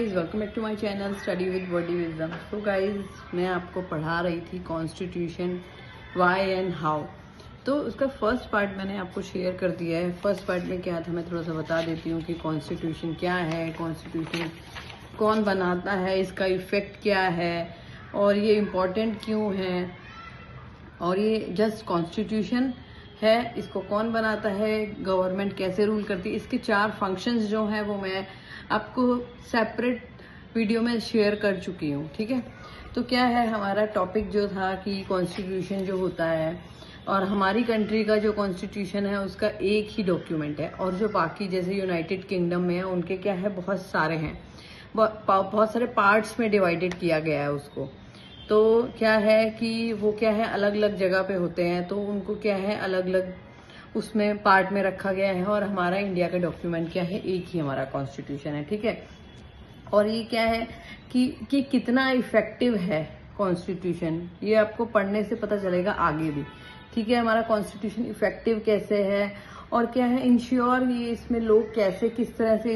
Guys, welcome back to my channel study with body wisdom. तो guys, मैं आपको पढ़ा रही थी कॉन्स्टिट्यूशन व्हाई एंड हाउ। तो उसका फर्स्ट पार्ट मैंने आपको शेयर कर दिया है। फर्स्ट पार्ट में क्या था मैं थोड़ा सा बता देती हूँ कि कॉन्स्टिट्यूशन क्या है, कॉन्स्टिट्यूशन कौन बनाता है, इसका इफेक्ट क्या है और ये इम्पोर्टेंट क्यों है, और ये जस्ट कॉन्स्टिट्यूशन है, इसको कौन बनाता है, गवर्नमेंट कैसे रूल करती है, इसके 4 फंक्शंस जो हैं वो मैं आपको सेपरेट वीडियो में शेयर कर चुकी हूँ। ठीक है, तो क्या है हमारा टॉपिक जो था कि कॉन्स्टिट्यूशन जो होता है और हमारी कंट्री का जो कॉन्स्टिट्यूशन है उसका एक ही डॉक्यूमेंट है, और जो बाकी जैसे यूनाइटेड किंगडम में है उनके क्या है बहुत सारे हैं, बहुत सारे पार्ट्स में डिवाइडेड किया गया है उसको। तो क्या है कि वो क्या है अलग अलग जगह पे होते हैं, तो उनको क्या है अलग अलग उसमें पार्ट में रखा गया है, और हमारा इंडिया का डॉक्यूमेंट क्या है एक ही हमारा कॉन्स्टिट्यूशन है। ठीक है, और ये क्या है कि कितना इफेक्टिव है कॉन्स्टिट्यूशन, ये आपको पढ़ने से पता चलेगा आगे भी। ठीक है, हमारा कॉन्स्टिट्यूशन इफेक्टिव कैसे है और क्या है इंश्योर ये इसमें लोग कैसे किस तरह से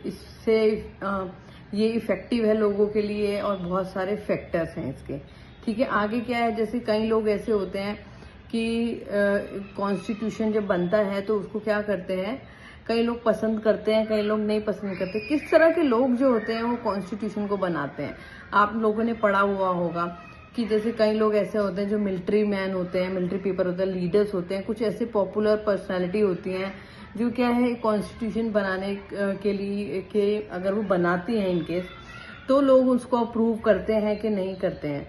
इससे ये इफेक्टिव है लोगों के लिए, और बहुत सारे फैक्टर्स हैं इसके। ठीक है, आगे क्या है जैसे कई लोग ऐसे होते हैं कि कॉन्स्टिट्यूशन जब बनता है तो उसको क्या करते हैं, कई लोग पसंद करते हैं, कई लोग नहीं पसंद करते। किस तरह के लोग जो होते हैं वो कॉन्स्टिट्यूशन को बनाते हैं, आप लोगों ने पढ़ा हुआ होगा कि जैसे कई लोग ऐसे होते हैं जो मिलिट्री मैन होते हैं, मिलिट्री पीपल होते हैं, लीडर्स होते हैं, कुछ ऐसे पॉपुलर पर्सनैलिटी होती हैं जो क्या है कॉन्स्टिट्यूशन बनाने के लिए के अगर वो बनाती हैं इनकेस, तो लोग उसको अप्रूव करते हैं कि नहीं करते हैं।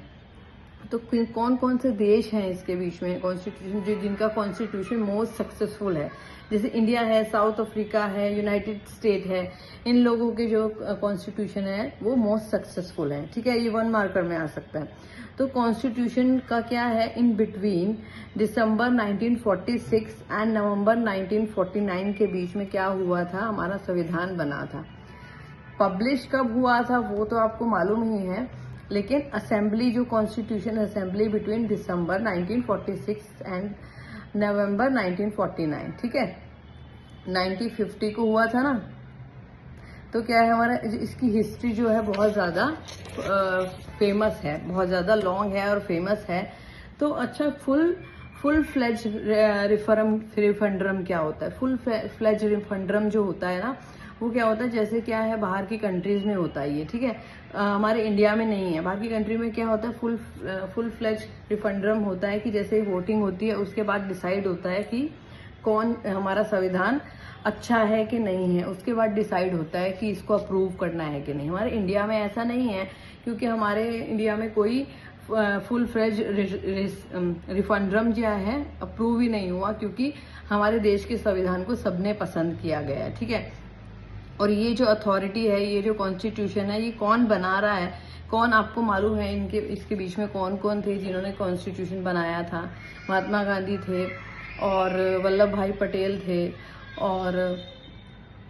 तो कौन कौन से देश हैं इसके बीच में कॉन्स्टिट्यूशन जो जिनका कॉन्स्टिट्यूशन मोस्ट सक्सेसफुल है, जैसे इंडिया है, साउथ अफ्रीका है, यूनाइटेड स्टेट है, इन लोगों के जो कॉन्स्टिट्यूशन है वो मोस्ट सक्सेसफुल है। ठीक है, ये 1 मार्कर में आ सकता है। तो कॉन्स्टिट्यूशन का क्या है, in between December 1946 and November 1949 के बीच में क्या हुआ था, हमारा संविधान बना था। पब्लिश कब हुआ था वो तो आपको मालूम ही है, लेकिन असेंबली जो constitution assembly between December 1946 and November 1949, ठीक है, 1950 को हुआ था ना। तो क्या है हमारा इसकी हिस्ट्री जो है बहुत ज़्यादा फेमस है, बहुत ज़्यादा लॉन्ग है और फेमस है। तो अच्छा, फुल फ्लेज रिफरेंडम क्या होता है, फुल फ्लेज रिफरेंडम जो होता है ना वो क्या होता है, जैसे क्या है बाहर की कंट्रीज में होता है ये। ठीक है, हमारे इंडिया में नहीं है। बाहर की कंट्री में क्या होता है फुल फ्लेज रिफरेंडम होता है कि जैसे वोटिंग होती है उसके बाद डिसाइड होता है कि कौन हमारा संविधान अच्छा है कि नहीं है, उसके बाद डिसाइड होता है कि इसको अप्रूव करना है कि नहीं। हमारे इंडिया में ऐसा नहीं है, क्योंकि हमारे इंडिया में कोई फुल फ्लेज रिफरेंडम जो है अप्रूव ही नहीं हुआ, क्योंकि हमारे देश के संविधान को सबने पसंद किया गया है। ठीक है, और ये जो अथॉरिटी है, ये जो कॉन्स्टिट्यूशन है, ये कौन बना रहा है, कौन आपको मालूम है इसके बीच में कौन कौन थे जिन्होंने कॉन्स्टिट्यूशन बनाया था। महात्मा गांधी थे, और वल्लभ भाई पटेल थे, और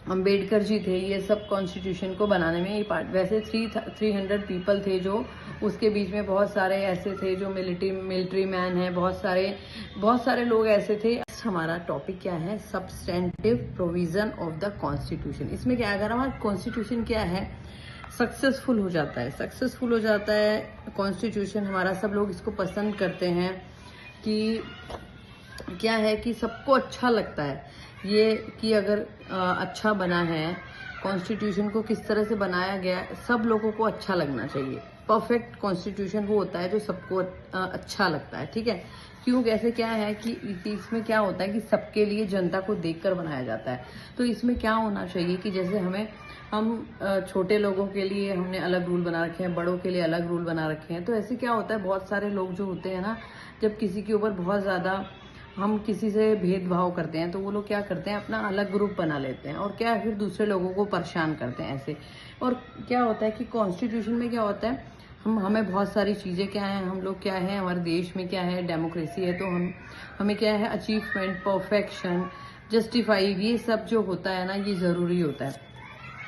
अंबेडकर जी थे। ये सब कॉन्स्टिट्यूशन को बनाने में ये पार्ट, वैसे 300 पीपल थे जो उसके बीच में बहुत सारे ऐसे थे जो मिलिट्री मैन है, बहुत सारे लोग ऐसे थे। हमारा टॉपिक क्या है, substantive provision of the constitution. इसमें क्या अगर हमारा कॉन्स्टिट्यूशन क्या है सक्सेसफुल हो जाता है कॉन्स्टिट्यूशन हमारा, सब लोग इसको पसंद करते हैं कि क्या है कि सबको अच्छा लगता है ये कि अगर अच्छा बना है कॉन्स्टिट्यूशन को, किस तरह से बनाया गया, सब लोगों को अच्छा लगना चाहिए। परफेक्ट कॉन्स्टिट्यूशन वो होता है जो सबको अच्छा लगता है। ठीक है, क्यों कैसे क्या है कि इसमें क्या होता है कि सबके लिए जनता को देखकर बनाया जाता है। तो इसमें क्या होना चाहिए कि जैसे हम छोटे लोगों के लिए हमने अलग रूल बना रखे हैं, बड़ों के लिए अलग रूल बना रखे हैं। तो ऐसे क्या होता है बहुत सारे लोग जो होते हैं ना, जब किसी के ऊपर बहुत ज़्यादा हम किसी से भेदभाव करते हैं तो वो लोग क्या करते हैं अपना अलग ग्रुप बना लेते हैं, और क्या फिर दूसरे लोगों को परेशान करते हैं ऐसे। और क्या होता है कि कॉन्स्टिट्यूशन में क्या होता है, हमें बहुत सारी चीज़ें क्या है, हम लोग क्या है, हमारे देश में क्या है डेमोक्रेसी है, तो हमें क्या है अचीवमेंट, परफेक्शन, जस्टिफाई, ये सब जो होता है ना ये ज़रूरी होता है।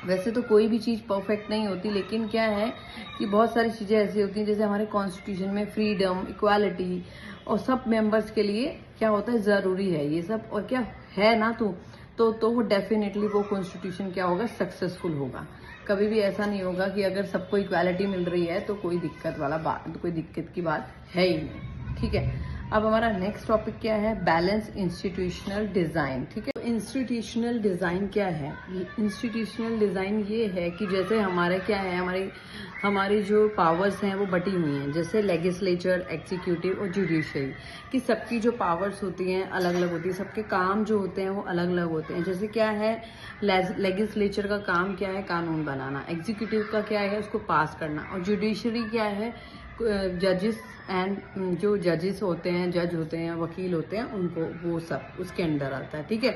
वैसे तो कोई भी चीज़ परफेक्ट नहीं होती, लेकिन क्या है कि बहुत सारी चीज़ें ऐसी होती हैं जैसे हमारे कॉन्स्टिट्यूशन में फ्रीडम, इक्वालिटी, और सब मेंबर्स के लिए क्या होता है ज़रूरी है ये सब, और क्या है ना तो वो डेफिनेटली वो कॉन्स्टिट्यूशन क्या होगा सक्सेसफुल होगा। कभी भी ऐसा नहीं होगा कि अगर सबको इक्वालिटी मिल रही है तो कोई दिक्कत की बात है ही नहीं। ठीक है, अब हमारा नेक्स्ट टॉपिक क्या है, बैलेंस इंस्टीट्यूशनल डिजाइन। ठीक है, इंस्टीट्यूशनल डिजाइन क्या है? इंस्टीट्यूशनल डिजाइन ये है कि जैसे हमारे क्या है, हमारी जो पावर्स हैं वो बटी हुई हैं, जैसे लेजिस्लेचर, एग्जीक्यूटिव और जुडिशरी की सबकी जो पावर्स होती हैं अलग अलग होती है, सबके काम जो होते हैं वो अलग अलग होते हैं। जैसे क्या है, लेजिस्लेचर का काम क्या है, कानून बनाना, एग्जीक्यूटिव का क्या है, उसको पास करना, और जुडिशरी क्या है, जजेस एंड जो जजेस होते हैं, जज होते हैं, वकील होते हैं, उनको वो सब उसके अंडर आता है। ठीक है,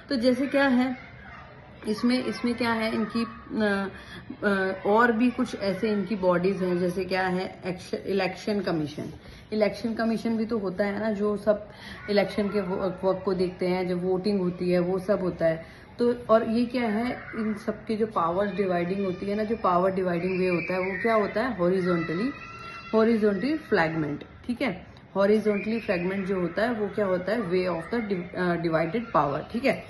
तो जैसे क्या है इसमें क्या है, इनकी और भी कुछ ऐसे इनकी बॉडीज हैं, जैसे क्या है, इलेक्शन कमीशन भी तो होता है ना, जो सब इलेक्शन के वक्त को देखते हैं, जब वोटिंग होती है वो सब होता है। तो और ये क्या है, इन सबके जो पावर डिवाइडिंग होती है ना, जो पावर डिवाइडिंग वे होता है वो क्या होता है, हॉरिजॉन्टली फ्रैगमेंट। ठीक है, हॉरिजॉन्टली फ्रैगमेंट जो होता है वो क्या होता है, way of the divided power. ठीक है,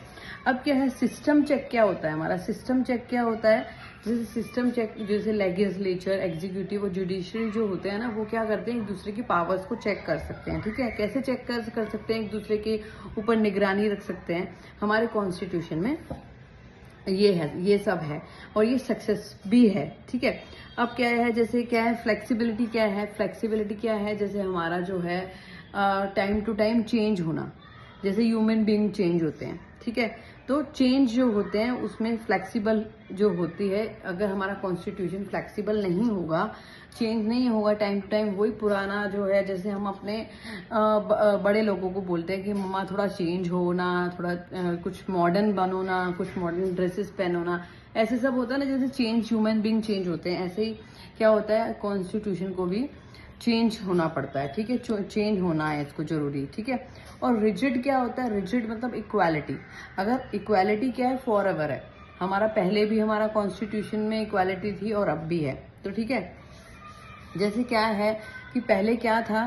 अब क्या है, सिस्टम चेक क्या होता है हमारा, सिस्टम चेक क्या होता है, जैसे सिस्टम चेक, जैसे लेजिस्लेचर, एग्जीक्यूटिव और जुडिशरी जो होते हैं ना, वो क्या करते हैं, एक दूसरे की पावर्स को चेक कर सकते हैं। ठीक है, कैसे चेक कर सकते हैं, एक दूसरे के ऊपर निगरानी रख सकते हैं। हमारे कॉन्स्टिट्यूशन में ये सब है और ये सक्सेस भी है। ठीक है, अब क्या है, जैसे क्या है, फ्लेक्सिबिलिटी क्या है, जैसे हमारा जो है टाइम टू टाइम चेंज होना, जैसे ह्यूमन बीइंग चेंज होते हैं। ठीक है, तो चेंज जो होते हैं उसमें फ्लेक्सिबल जो होती है, अगर हमारा कॉन्स्टिट्यूशन फ्लेक्सिबल नहीं होगा, चेंज नहीं होगा टाइम टू टाइम, वही पुराना जो है, जैसे हम अपने बड़े लोगों को बोलते हैं कि मम्मा थोड़ा चेंज हो ना, थोड़ा कुछ मॉडर्न बनो ना, कुछ मॉडर्न ड्रेसेस पहनो ना, ऐसे सब होता है ना, जैसे चेंज ह्यूमन बीइंग चेंज होते हैं, ऐसे ही क्या होता है, कॉन्स्टिट्यूशन को भी चेंज होना पड़ता है। ठीक है, चेंज होना है इसको जरूरी। ठीक है, और रिजिड क्या होता है, रिजिड मतलब इक्वालिटी। अगर इक्वालिटी क्या है, फॉर एवर है, हमारा पहले भी हमारा कॉन्स्टिट्यूशन में इक्वालिटी थी और अब भी है। तो ठीक है, जैसे क्या है कि पहले क्या था,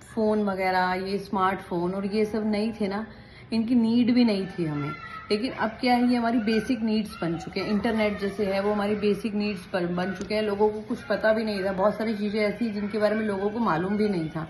फोन वगैरह, ये स्मार्टफोन और ये सब नहीं थे ना, इनकी नीड भी नहीं थी हमें, लेकिन अब क्या है, ये हमारी बेसिक नीड्स बन चुके हैं। इंटरनेट जैसे है वो हमारी बेसिक नीड्स बन चुके हैं। लोगों को कुछ पता भी नहीं था, बहुत सारी चीजें ऐसी जिनके बारे में लोगों को मालूम भी नहीं था।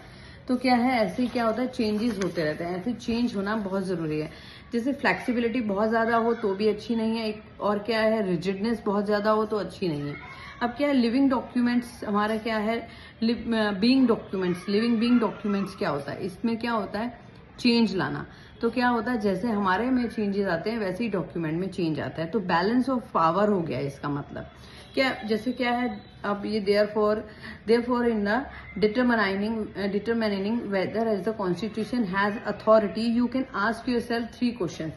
तो क्या है, ऐसे ही क्या होता है, चेंजेस होते रहते हैं, ऐसे चेंज होना बहुत जरूरी है। जैसे फ्लेक्सिबिलिटी बहुत ज्यादा हो तो भी अच्छी नहीं है, और क्या है, रिजिडनेस बहुत ज्यादा हो तो अच्छी नहीं है। अब क्या है, लिविंग डॉक्यूमेंट्स हमारा क्या है, बीइंग डॉक्यूमेंट्स क्या होता है, इसमें क्या होता है, चेंज लाना। तो क्या होता है, जैसे हमारे में चेंजेस आते हैं वैसे ही डॉक्यूमेंट में चेंज आता है। तो बैलेंस ऑफ पावर हो गया इसका मतलब क्या, जैसे क्या है, अब ये therefore in the determining whether as the constitution has authority, you can ask yourself 3 question.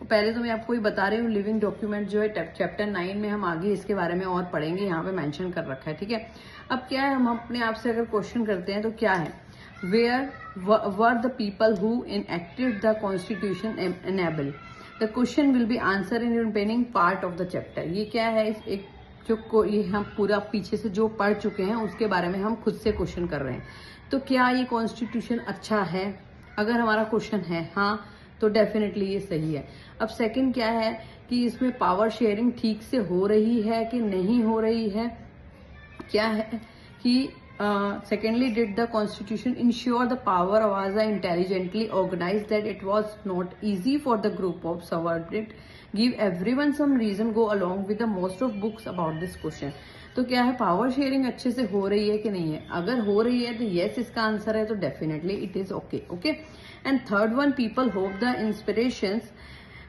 पहले तो मैं आपको ये बता रही हूँ, लिविंग डॉक्यूमेंट जो है चैप्टर 9 में हम आगे इसके बारे में और पढ़ेंगे, यहाँ पे मेंशन कर रखा है। ठीक है, अब क्या है, हम अपने आप से अगर क्वेश्चन करते हैं तो क्या है, where were the people who enacted the constitution enabled? The question will be answered in the remaining part of the chapter. ये क्या है, एक जो ये हम पूरा पीछे से जो पढ़ चुके हैं उसके बारे में हम खुद से क्वेश्चन कर रहे हैं। तो क्या ये कॉन्स्टिट्यूशन अच्छा है, अगर हमारा क्वेश्चन है हाँ तो डेफिनेटली ये सही है। अब सेकंड क्या है कि इसमें पावर शेयरिंग ठीक से हो रही है कि नहीं हो रही है, क्या है कि secondly, did the constitution ensure the power was intelligently organized, that it was not easy for the group of subordinate give everyone some reason go along with the most of books about this question? तो क्या है, power sharing अच्छे से हो रही है कि नहीं है, अगर हो रही है तो यस इसका आंसर है, तो definitely it is okay. Okay, and third one, people hope the inspirations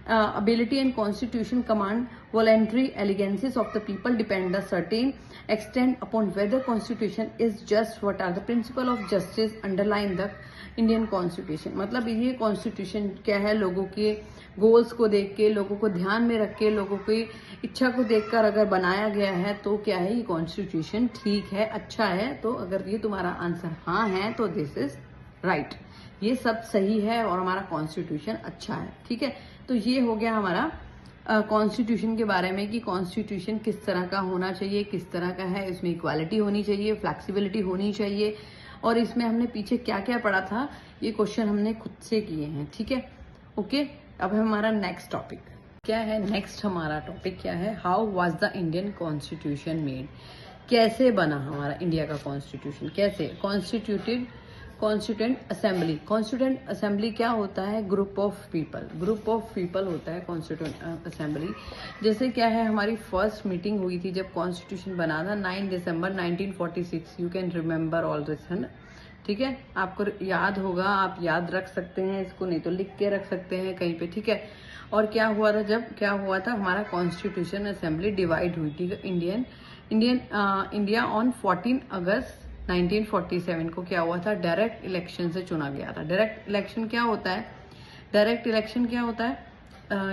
ability and constitution command voluntary allegiances of the people depend a certain extent upon whether constitution is just what are the principle of justice underlying the Indian constitution। मतलब ये constitution क्या है, लोगों के goals को देख के, लोगों को ध्यान में रख के, लोगों की इच्छा को देखकर अगर बनाया गया है तो क्या है, ये कॉन्स्टिट्यूशन ठीक है, अच्छा है। तो अगर ये तुम्हारा आंसर हाँ है तो दिस इज राइट, ये सब सही है और हमारा कॉन्स्टिट्यूशन अच्छा है। ठीक है, तो ये हो गया हमारा कॉन्स्टिट्यूशन के बारे में कि कॉन्स्टिट्यूशन किस तरह का होना चाहिए, किस तरह का है, इसमें इक्वालिटी होनी चाहिए, फ्लेक्सिबिलिटी होनी चाहिए, और इसमें हमने पीछे क्या क्या पढ़ा था ये क्वेश्चन हमने खुद से किए हैं। ठीक है, ओके, अब है हमारा नेक्स्ट टॉपिक। क्या है नेक्स्ट हमारा टॉपिक क्या है, how was the Indian constitution made, कैसे बना हमारा इंडिया का कॉन्स्टिट्यूशन, कैसे कॉन्स्टिट्यूएंट असेंबली। कॉन्स्टिट्यूएंट असेंबली क्या होता है, ग्रुप ऑफ पीपल होता है कॉन्स्टिट्यूएंट असेंबली। जैसे क्या है, हमारी फर्स्ट मीटिंग हुई थी जब कॉन्स्टिट्यूशन बना था 9 दिसंबर 1946, you can remember all this, है ना, ठीक है, आपको याद होगा, आप याद रख सकते हैं इसको, नहीं तो लिख के रख सकते हैं कहीं पे, ठीक है। और क्या हुआ था, जब क्या हुआ था, हमारा कॉन्स्टिट्यूशन असेंबली डिवाइड हुई थी, इंडिया ऑन 14 अगस्त 1947 को क्या हुआ था, डायरेक्ट इलेक्शन से चुना गया था। डायरेक्ट इलेक्शन क्या होता है,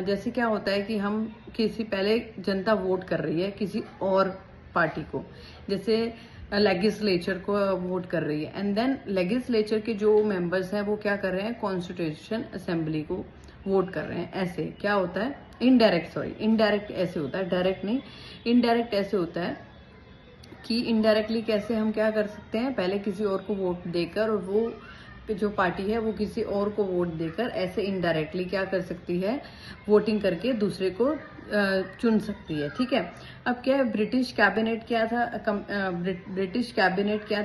जैसे क्या होता है कि हम पहले जनता वोट कर रही है किसी और पार्टी को, जैसे लेजिस्लेचर को वोट कर रही है, एंड देन लेजिस्लेचर के जो मेंबर्स हैं वो क्या कर रहे हैं, कॉन्स्टिट्यूशन असेंबली को वोट कर रहे हैं। ऐसे क्या होता है, इनडायरेक्ट ऐसे होता है, डायरेक्ट नहीं, इनडायरेक्ट ऐसे होता है कि इनडायरेक्टली कैसे हम क्या कर सकते हैं, पहले किसी और को वोट देकर, और वो जो पार्टी है वो किसी और को वोट देकर ऐसे इनडायरेक्टली क्या कर सकती है, वोटिंग करके दूसरे को चुन सकती है, ठीक है। अब क्या है, ब्रिटिश कैबिनेट क्या था,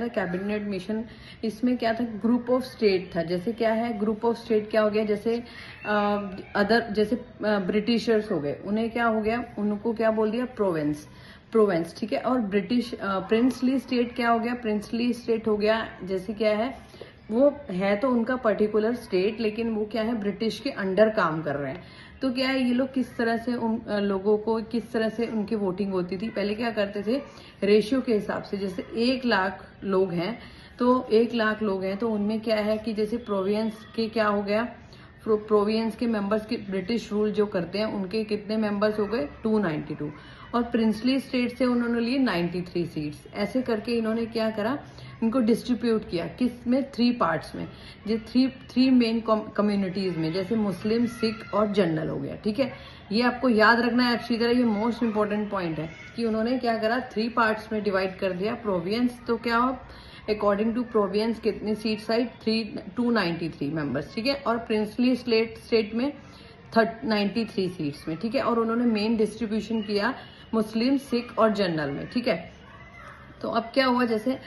कैबिनेट मिशन, इसमें क्या था, ग्रुप ऑफ स्टेट था। जैसे क्या है, ग्रुप ऑफ स्टेट क्या हो गया, जैसे जैसे ब्रिटिशर्स हो गए, उन्हें क्या हो गया, उनको क्या बोल दिया, प्रोवेंस, ठीक है। और ब्रिटिश प्रिंसली स्टेट क्या हो गया, प्रिंसली स्टेट हो गया, जैसे क्या है, वो है तो उनका पर्टिकुलर स्टेट, लेकिन वो क्या है, ब्रिटिश के अंडर काम कर रहे हैं। तो क्या है, ये लोग किस तरह से उन लोगों को, किस तरह से उनकी वोटिंग होती थी, पहले क्या करते थे, रेशियो के हिसाब से, जैसे 1 लाख लोग हैं तो उनमें क्या है कि जैसे प्रोविंस के क्या हो गया, प्रोविंस के मेंबर्स के ब्रिटिश रूल जो करते हैं उनके कितने मेंबर्स हो गए, 292, और प्रिंसली स्टेट से उन्होंने लिए 93 सीट्स। ऐसे करके इन्होंने क्या करा, इनको डिस्ट्रीब्यूट किया किस में, 3 पार्ट्स में, जो थ्री मेन कम्युनिटीज में, जैसे मुस्लिम, सिख और जनरल हो गया, ठीक है। ये आपको याद रखना है अच्छी तरह, ये मोस्ट इंपॉर्टेंट पॉइंट है कि उन्होंने क्या करा, 3 पार्ट्स में डिवाइड कर दिया। प्रोविंस तो क्या हो, अकॉर्डिंग टू प्रोविंस कितनी सीट्स आई, 293 मेंबर्स, ठीक है। और प्रिंसली स्टेट में 93 सीट्स में, ठीक है। और उन्होंने मेन डिस्ट्रीब्यूशन किया मुस्लिम, सिख और जनरल में, ठीक है। तो अब क्या हुआ, जैसे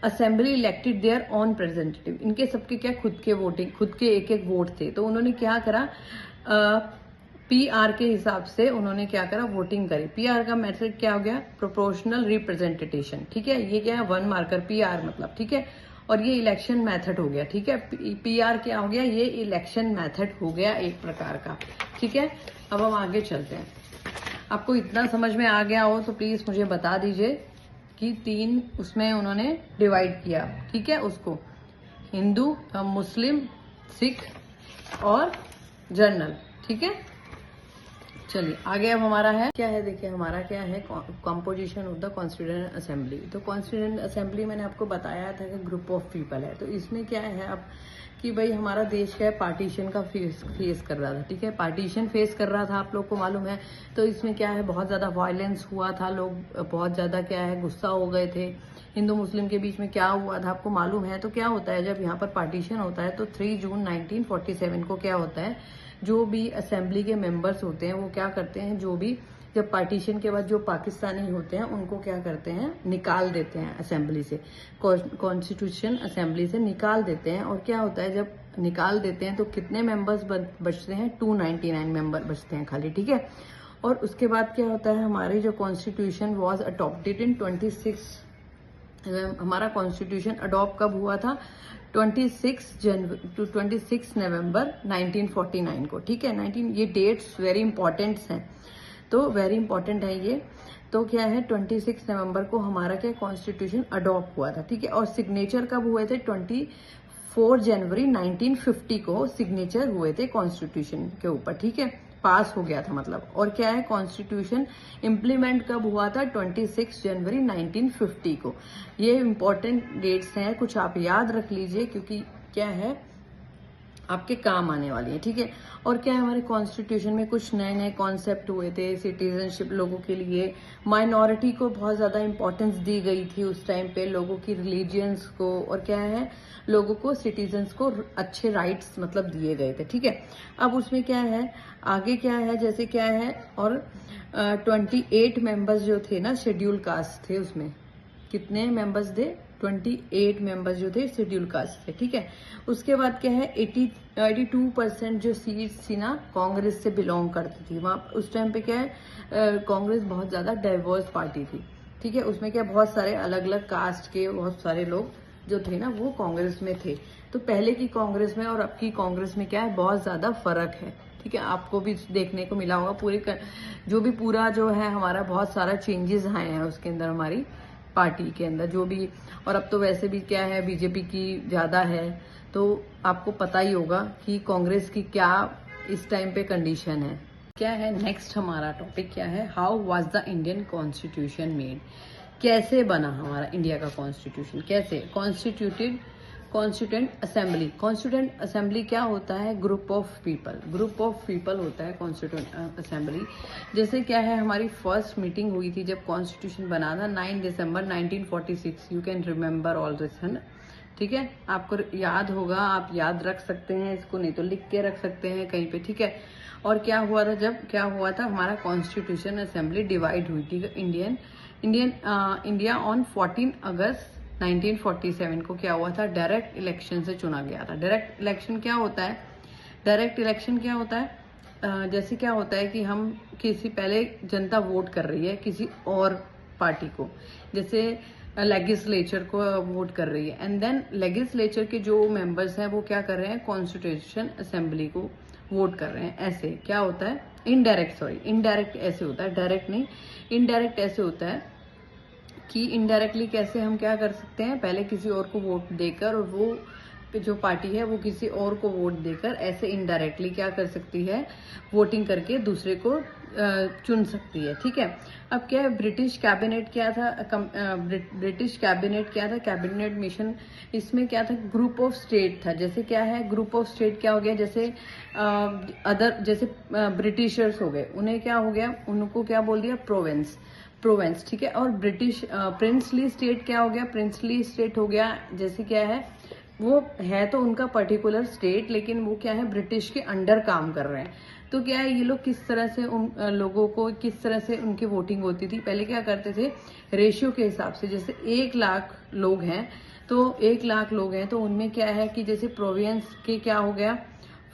assembly elected their own representative, इनके सबके क्या खुद के एक वोट थे, तो उन्होंने क्या करा, पीआर के हिसाब से उन्होंने क्या करा, वोटिंग करी। पीआर का मेथड क्या हो गया, प्रोपोर्शनल रिप्रेजेंटेशन, ठीक है। ये क्या है, 1 मार्कर पीआर मतलब, ठीक है। और ये इलेक्शन मेथड हो गया, ठीक है। पीआर क्या हो गया, ये इलेक्शन मेथड हो गया एक प्रकार का, ठीक है। अब हम आगे चलते हैं। आपको इतना समझ में आ गया हो तो प्लीज मुझे बता दीजिए कि 3 उसमें उन्होंने डिवाइड किया, ठीक है, उसको हिंदू, मुस्लिम, सिख और जनरल, ठीक है। चलिए आगे अब हमारा है क्या है, देखिए हमारा क्या है, composition of the constituent assembly. तो कॉन्स्टिट्यूएंट असेंबली मैंने आपको बताया था कि ग्रुप ऑफ पीपल है। तो इसमें क्या है अब कि भाई हमारा देश क्या है, पार्टीशन का फेस कर रहा था, ठीक है, पार्टीशन फेस कर रहा था, आप लोग को मालूम है। तो इसमें क्या है, बहुत ज्यादा वायलेंस हुआ था, लोग बहुत ज्यादा क्या है, गुस्सा हो गए थे। हिंदू मुस्लिम के बीच में क्या हुआ था आपको मालूम है। तो क्या होता है, जब यहाँ पर पार्टीशन होता है तो 3 जून 1947 को क्या होता है, जो भी असेंबली के मेंबर्स होते हैं वो क्या करते हैं, जो भी जब पार्टीशन के बाद जो पाकिस्तानी होते हैं उनको क्या करते हैं, निकाल देते हैं असेंबली से, कॉन्स्टिट्यूशन असेंबली से निकाल देते हैं। और क्या होता है, जब निकाल देते हैं तो कितने मेंबर्स बचते हैं, 299 मेंबर बचते हैं खाली, ठीक है। और उसके बाद क्या होता है, हमारी जो कॉन्स्टिट्यूशन वॉज अडॉप्टेड इन 26, हमारा कॉन्स्टिट्यूशन अडॉप्ट कब हुआ था, 26 नवंबर 1949 को, ठीक है। 19 ये डेट्स वेरी इंपॉर्टेंट हैं, तो वेरी इंपॉर्टेंट है ये। तो क्या है, 26 नवंबर को हमारा क्या कॉन्स्टिट्यूशन अडॉप्ट हुआ था, ठीक है। और सिग्नेचर कब हुए थे, 24 जनवरी 1950 को सिग्नेचर हुए थे कॉन्स्टिट्यूशन के ऊपर, ठीक है, पास हो गया था मतलब। और क्या है, कॉन्स्टिट्यूशन इम्प्लीमेंट कब हुआ था, 26 जनवरी 1950 को। ये इंपॉर्टेंट डेट्स हैं, कुछ आप याद रख लीजिए, क्योंकि क्या है, आपके काम आने वाली है, ठीक है। और क्या है, हमारे कॉन्स्टिट्यूशन में कुछ नए नए कॉन्सेप्ट हुए थे सिटीजनशिप लोगों के लिए, माइनॉरिटी को बहुत ज्यादा इंपॉर्टेंस दी गई थी उस टाइम पे, लोगों की रिलीजियंस को, और क्या है, लोगों को सिटीजन्स को अच्छे राइट्स मतलब दिए गए थे, ठीक है। अब उसमें क्या है, आगे क्या है, जैसे क्या है, और 28 मेंबर्स जो थे ना शेड्यूल कास्ट थे, उसमें कितने मेंबर्स थे, 28 मेंबर्स जो थे शेड्यूल कास्ट थे, ठीक है। उसके बाद क्या है, 82% जो सीट्स थी ना कांग्रेस से बिलोंग करती थी। वहां उस टाइम पे क्या है, कांग्रेस बहुत ज्यादा डाइवर्स पार्टी थी, ठीक है। उसमें क्या बहुत सारे अलग अलग कास्ट के बहुत सारे लोग जो थे ना वो कांग्रेस में थे। तो पहले की कांग्रेस में और अब की कांग्रेस में क्या है, बहुत ज्यादा फर्क है, ठीक है। आपको भी देखने को मिला होगा जो भी पूरा जो है हमारा बहुत सारा चेंजेस आए हैं उसके अंदर, हमारी पार्टी के अंदर जो भी। और अब तो वैसे भी क्या है, बीजेपी की ज्यादा है, तो आपको पता ही होगा कि कांग्रेस की क्या इस टाइम पे कंडीशन है। क्या है नेक्स्ट हमारा टॉपिक, क्या है, how was the Indian constitution made, कैसे बना हमारा इंडिया का कॉन्स्टिट्यूशन, कैसे कॉन्स्टिट्यूएंट असेंबली। कॉन्स्टिट्यूएंट असेंबली क्या होता है, ग्रुप ऑफ पीपल होता है कॉन्स्टिट्यूएंट असेंबली। जैसे क्या है, हमारी फर्स्ट मीटिंग हुई थी जब कॉन्स्टिट्यूशन बना था 9 दिसंबर 1946, you can remember all this, है ना, ठीक है। आपको याद होगा, आप याद रख सकते हैं इसको, नहीं तो लिख के रख सकते हैं कहीं पे, ठीक है। और क्या हुआ था, जब क्या हुआ था, हमारा कॉन्स्टिट्यूशन असेंबली डिवाइड हुई थी, इंडिया ऑन 14 अगस्त 1947 को क्या हुआ था, डायरेक्ट इलेक्शन से चुना गया था। डायरेक्ट इलेक्शन क्या होता है, जैसे क्या होता है कि हम किसी, पहले जनता वोट कर रही है किसी और पार्टी को, जैसे लेजिस्लेचर को वोट कर रही है, एंड देन लेजिस्लेचर के जो मेंबर्स हैं वो क्या कर रहे हैं, कॉन्स्टिट्यूशन असेंबली को वोट कर रहे हैं। ऐसे क्या होता है, इनडायरेक्ट ऐसे होता है, डायरेक्ट नहीं, इनडायरेक्ट ऐसे होता है कि इनडायरेक्टली कैसे हम क्या कर सकते हैं, पहले किसी और को वोट देकर, और वो जो पार्टी है वो किसी और को वोट देकर ऐसे इनडायरेक्टली क्या कर सकती है, वोटिंग करके दूसरे को चुन सकती है, ठीक है। अब क्या है, ब्रिटिश कैबिनेट क्या था, कैबिनेट मिशन, इसमें क्या था, ग्रुप ऑफ स्टेट था। जैसे क्या है, ग्रुप ऑफ स्टेट क्या हो गया, जैसे जैसे ब्रिटिशर्स हो गए, उन्हें क्या हो गया, उनको क्या बोल दिया, प्रोवेंस, ठीक है। और ब्रिटिश प्रिंसली स्टेट क्या हो गया, प्रिंसली स्टेट हो गया, जैसे क्या है, वो है तो उनका पर्टिकुलर स्टेट, लेकिन वो क्या है, ब्रिटिश के अंडर काम कर रहे हैं। तो क्या है, ये लोग किस तरह से उन लोगों को, किस तरह से उनकी वोटिंग होती थी, पहले क्या करते थे, रेशियो के हिसाब से, जैसे 1 लाख लोग हैं तो उनमें क्या है कि जैसे प्रोविंस के क्या हो गया,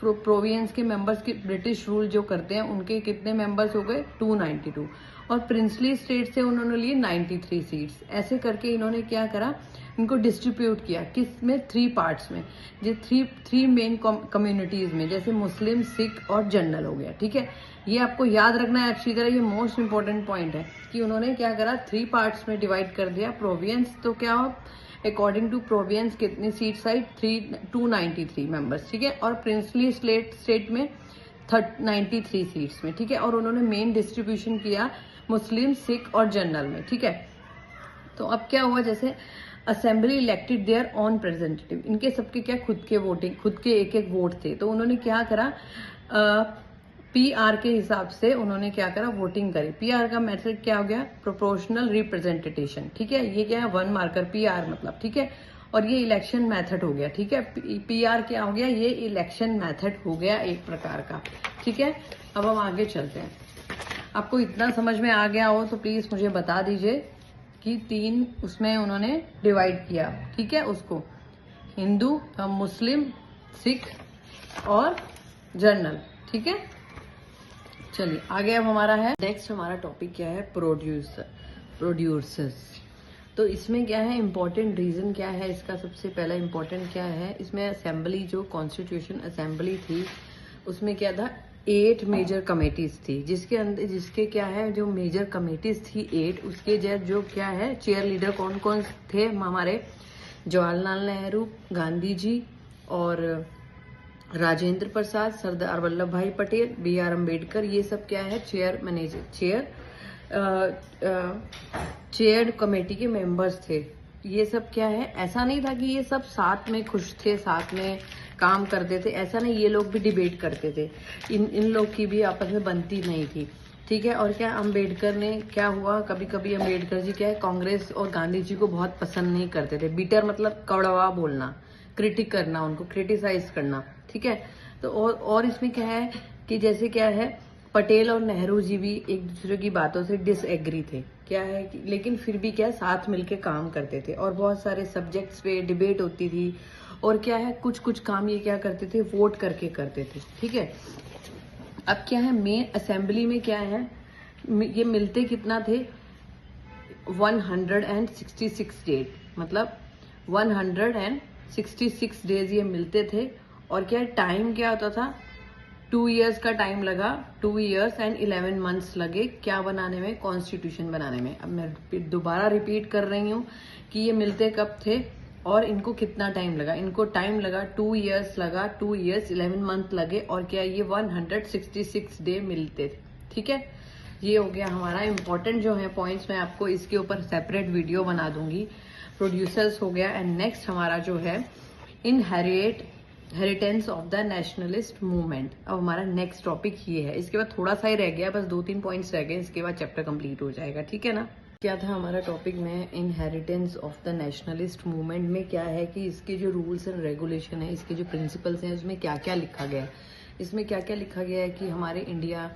प्रोविंस के मेंबर्स के ब्रिटिश रूल जो करते हैं उनके कितने मेंबर्स हो गए, 292, और प्रिंसली स्टेट से उन्होंने लिए 93 सीट्स। ऐसे करके इन्होंने क्या करा, इनको डिस्ट्रीब्यूट किया, किस में, 3 पार्ट्स में, जो थ्री मेन कम्युनिटीज में, जैसे मुस्लिम, सिख और जनरल हो गया, ठीक है। ये आपको याद रखना है अच्छी तरह, ये मोस्ट इंपॉर्टेंट पॉइंट है कि उन्होंने क्या करा, 3 पार्ट्स में डिवाइड कर दिया। प्रोविंस तो क्या हो, अकॉर्डिंग टू प्रोविंस कितनी सीट्स आई, 293 मेंबर्स, ठीक है। और प्रिंसली स्टेट में 93 सीट्स में, ठीक है। और उन्होंने मेन डिस्ट्रीब्यूशन किया मुस्लिम, सिख और जनरल में, ठीक है। तो अब क्या हुआ, जैसे assembly elected their own representative, इनके सबके क्या खुद के एक वोट थे, तो उन्होंने क्या करा, पीआर के हिसाब से उन्होंने क्या करा, वोटिंग करी। पीआर का मेथड क्या हो गया, प्रोपोर्शनल रिप्रेजेंटेशन, ठीक है। ये क्या है, 1 मार्कर पीआर मतलब, ठीक है। और ये इलेक्शन मेथड हो गया, ठीक है। पीआर क्या हो गया, ये इलेक्शन मेथड हो गया एक प्रकार का, ठीक है। अब हम आगे चलते हैं। आपको इतना समझ में आ गया हो तो प्लीज मुझे बता दीजिए कि 3 उसमें उन्होंने डिवाइड किया, ठीक है, उसको हिंदू, मुस्लिम, सिख और जनरल, ठीक है। चलिए आगे अब हमारा है नेक्स्ट, हमारा टॉपिक क्या है, प्रोड्यूसर्स। तो इसमें क्या है, इम्पोर्टेंट रीजन क्या है इसका, सबसे पहला इम्पोर्टेंट क्या है, इसमें असेंबली, जो कॉन्स्टिट्यूशन असेंबली थी, उसमें क्या था, 8 मेजर कमेटीज थी, जिसके क्या है, जो मेजर कमेटीज थी 8, उसके जो क्या है, चेयर लीडर कौन कौन थे, हमारे जवाहरलाल नेहरू, गांधी जी और राजेंद्र प्रसाद, सरदार वल्लभ भाई पटेल, BR अम्बेडकर, ये सब क्या है, चेयर कमेटी के मेंबर्स थे। ये सब क्या है, ऐसा नहीं था कि ये सब साथ में खुश थे, साथ में काम करते थे, ऐसा नहीं ये लोग भी डिबेट करते थे, इन लोग की भी आपस में बनती नहीं थी, ठीक है। और क्या अम्बेडकर ने क्या हुआ, कभी कभी अम्बेडकर जी क्या है कांग्रेस और गांधी जी को बहुत पसंद नहीं करते थे। बीटर मतलब कड़वा बोलना, क्रिटिक करना, उनको क्रिटिसाइज करना, ठीक है। तो और इसमें क्या है कि जैसे क्या है पटेल और नेहरू जी भी एक दूसरे की बातों से डिसएग्री थे, क्या है कि लेकिन फिर भी क्या साथ मिलके काम करते थे और बहुत सारे सब्जेक्ट्स पे डिबेट होती थी। और क्या है कुछ कुछ काम ये क्या करते थे वोट करके करते थे, ठीक है। अब क्या है मेन असेंबली में क्या है ये मिलते कितना थे 166 डेज, मतलब 166 डेज ये मिलते थे। और क्या टाइम क्या होता था 2 इयर्स का टाइम लगा, 2 इयर्स एंड 11 मंथ्स लगे क्या बनाने में, कॉन्स्टिट्यूशन बनाने में। अब मैं दोबारा रिपीट कर रही हूँ कि ये मिलते कब थे और इनको कितना टाइम लगा। इनको टाइम लगा 2 इयर्स लगा, 2 इयर्स 11 मंथ लगे और क्या ये 166 डे मिलते थे, ठीक है। ये हो गया हमारा इम्पोर्टेंट जो है पॉइंट्स, मैं आपको इसके ऊपर सेपरेट वीडियो बना दूंगी। प्रोड्यूसर्स हो गया एंड नेक्स्ट हमारा जो है inheritance of the nationalist movement. अब हमारा नेक्स्ट टॉपिक ये है, इसके बाद थोड़ा सा ही रह गया, बस 2-3 पॉइंट्स रह गए, इसके बाद चैप्टर कंप्लीट हो जाएगा, ठीक है ना। क्या था हमारा टॉपिक में inheritance of the nationalist movement में क्या है कि इसके जो रूल्स एंड रेगुलेशन है, इसके जो प्रिंसिपल्स हैं उसमें क्या क्या लिखा गया है। इसमें क्या क्या लिखा गया है कि हमारे इंडिया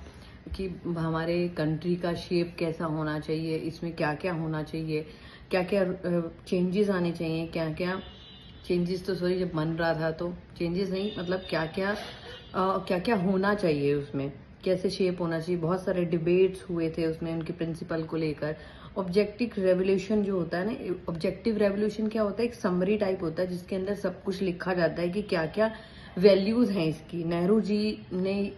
कि हमारे कंट्री का शेप कैसा होना चाहिए, इसमें क्या क्या होना चाहिए, क्या क्या चेंजेस आने चाहिए, क्या क्या चेंजेस तो सॉरी जब बन रहा था तो चेंजेस नहीं मतलब क्या क्या होना चाहिए, उसमें कैसे शेप होना चाहिए। बहुत सारे डिबेट्स हुए थे उसमें उनके प्रिंसिपल को लेकर। ऑब्जेक्टिव रेवोल्यूशन जो होता है ना, ऑब्जेक्टिव रेवोल्यूशन क्या होता है, एक समरी टाइप होता है जिसके अंदर सब कुछ लिखा जाता है कि क्या क्या वैल्यूज हैं इसकी। नेहरू जी ने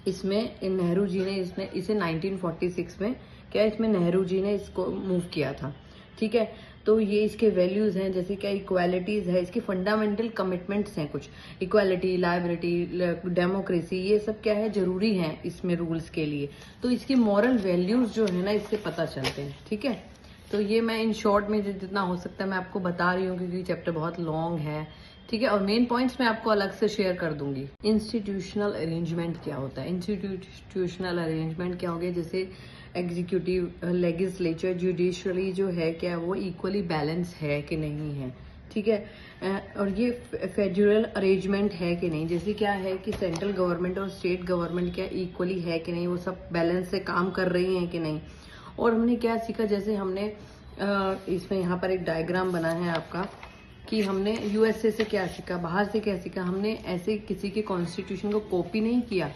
इसे 1946 में क्या इसमें नेहरू जी ने इसको मूव किया था, ठीक है। तो ये इसके वैल्यूज हैं, जैसे क्या इक्वालिटीज है, इसके फंडामेंटल कमिटमेंट्स हैं कुछ, इक्वालिटी, लाइबर्टी, डेमोक्रेसी, ये सब क्या है जरूरी है इसमें रूल्स के लिए। तो इसके मॉरल वैल्यूज जो है ना इससे पता चलते हैं, ठीक है। तो ये मैं इन शॉर्ट में जितना हो सकता है मैं आपको बता रही हूँ क्योंकि चैप्टर बहुत लॉन्ग है, ठीक है। और मेन पॉइंट्स मैं आपको अलग से शेयर कर दूंगी। इंस्टीट्यूशनल अरेंजमेंट क्या होता है, इंस्टीट्यूशनल अरेंजमेंट क्या हो गया, जैसे एग्जीक्यूटिव, लेजिस्लेचर, जुडिशरी जो है क्या वो इक्वली बैलेंस है कि नहीं है, ठीक है। और ये फेडरल अरेंजमेंट है कि नहीं, जैसे क्या है कि सेंट्रल गवर्नमेंट और स्टेट गवर्नमेंट क्या इक्वली है कि नहीं, वो सब बैलेंस से काम कर रही हैं कि नहीं। और हमने क्या सीखा, जैसे हमने इसमें यहाँ पर एक डायग्राम बना है आपका कि हमने यूएसए से क्या सीखा, बाहर से क्या सीखा। हमने ऐसे किसी के कॉन्स्टिट्यूशन को कॉपी नहीं किया,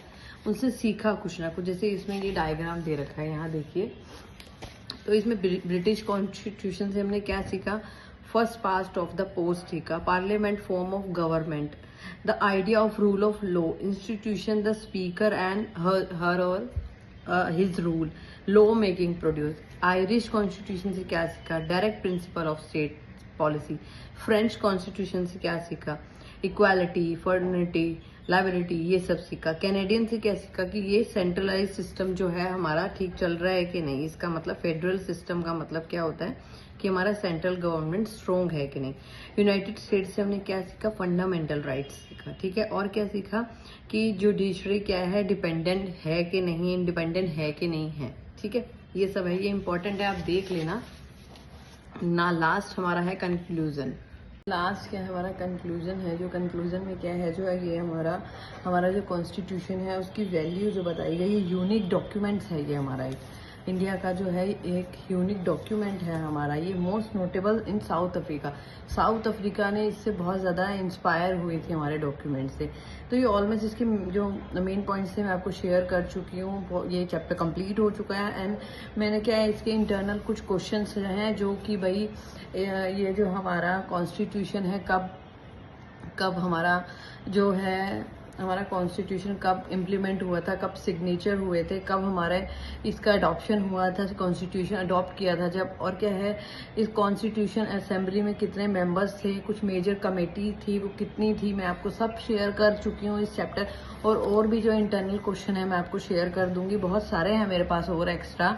उनसे सीखा कुछ ना कुछ। जैसे इसमें ये डायग्राम दे रखा है यहाँ देखिए, तो इसमें ब्रिटिश कॉन्स्टिट्यूशन से हमने क्या सीखा, फर्स्ट पास्ट ऑफ द पोस्ट सीखा, parliament form of government, the idea of rule of law, institution, the speaker and her और his rule, law making produce. Irish constitution से क्या सीखा, direct principle of state policy. French constitution से क्या सीखा, इक्वालिटी, फर्टर्निटी, लाइबिलिटी, ये सब सीखा। कैनेडियन से क्या सीखा कि ये सेंट्रलाइज सिस्टम जो है हमारा ठीक चल रहा है कि नहीं, इसका मतलब फेडरल सिस्टम का मतलब क्या होता है कि हमारा सेंट्रल गवर्नमेंट स्ट्रोंग है कि नहीं। यूनाइटेड स्टेट्स से हमने क्या सीखा, फंडामेंटल राइट्स सीखा, ठीक है। और क्या सीखा कि जुडिशरी क्या है, डिपेंडेंट है कि नहीं, इंडिपेंडेंट है कि नहीं है, ठीक है। ये सब है, ये इंपॉर्टेंट है, आप देख लेना ना। लास्ट हमारा है कंक्लूजन। लास्ट क्या है हमारा कंक्लूजन है, जो कंक्लूजन में क्या है जो है ये हमारा जो कॉन्स्टिट्यूशन है उसकी वैल्यू जो बताई गई, ये यूनिक डॉक्यूमेंट्स है, ये हमारा एक इंडिया का जो है एक यूनिक डॉक्यूमेंट है हमारा। ये मोस्ट नोटेबल इन साउथ अफ्रीका। साउथ अफ्रीका ने इससे बहुत ज़्यादा इंस्पायर हुई थी हमारे डॉक्यूमेंट से। तो ये ऑलमोस्ट इसके जो मेन पॉइंट्स थे मैं आपको शेयर कर चुकी हूँ। ये चैप्टर कंप्लीट हो चुका है एंड मैंने क्या है इसके इंटरनल कुछ क्वेश्चंस हैं जो कि भाई ये जो हमारा कॉन्स्टिट्यूशन है कब हमारा जो है हमारा कॉन्स्टिट्यूशन कब इम्प्लीमेंट हुआ था, कब सिग्नेचर हुए थे, कब हमारे इसका अडॉप्शन हुआ था, कॉन्स्टिट्यूशन अडॉप्ट किया था जब, और क्या है इस कॉन्स्टिट्यूशन असेंबली में कितने मेंबर्स थे, कुछ मेजर कमेटी थी वो कितनी थी, मैं आपको सब शेयर कर चुकी हूँ इस चैप्टर। और भी जो इंटरनल क्वेश्चन है मैं आपको शेयर कर दूंगी, बहुत सारे हैं मेरे पास और एक्स्ट्रा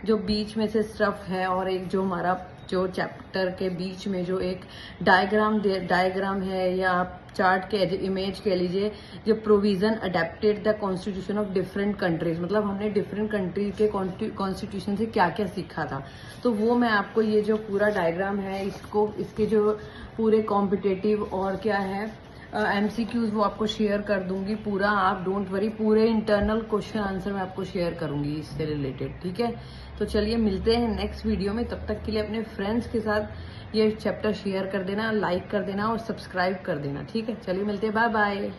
जो बीच में से स्टफ है। और एक जो हमारा जो चैप्टर के बीच में जो एक डायग्राम है या आप चार्ट के इमेज कह लीजिए, जो provision adapted the constitution of different countries, मतलब हमने डिफरेंट कंट्री के कॉन्स्टिट्यूशन से क्या क्या सीखा था। तो वो मैं आपको ये जो पूरा डायग्राम है इसके जो पूरे कॉम्पिटेटिव और क्या है MCQs वो आपको शेयर कर दूंगी पूरा। आप डोंट वरी, पूरे इंटरनल क्वेश्चन आंसर मैं आपको शेयर करूंगी इससे रिलेटेड, ठीक है। तो चलिए मिलते हैं नेक्स्ट वीडियो में, तब तक के लिए अपने फ्रेंड्स के साथ ये चैप्टर शेयर कर देना, लाइक कर देना और सब्सक्राइब कर देना, ठीक है। चलिए मिलते हैं, बाय बाय।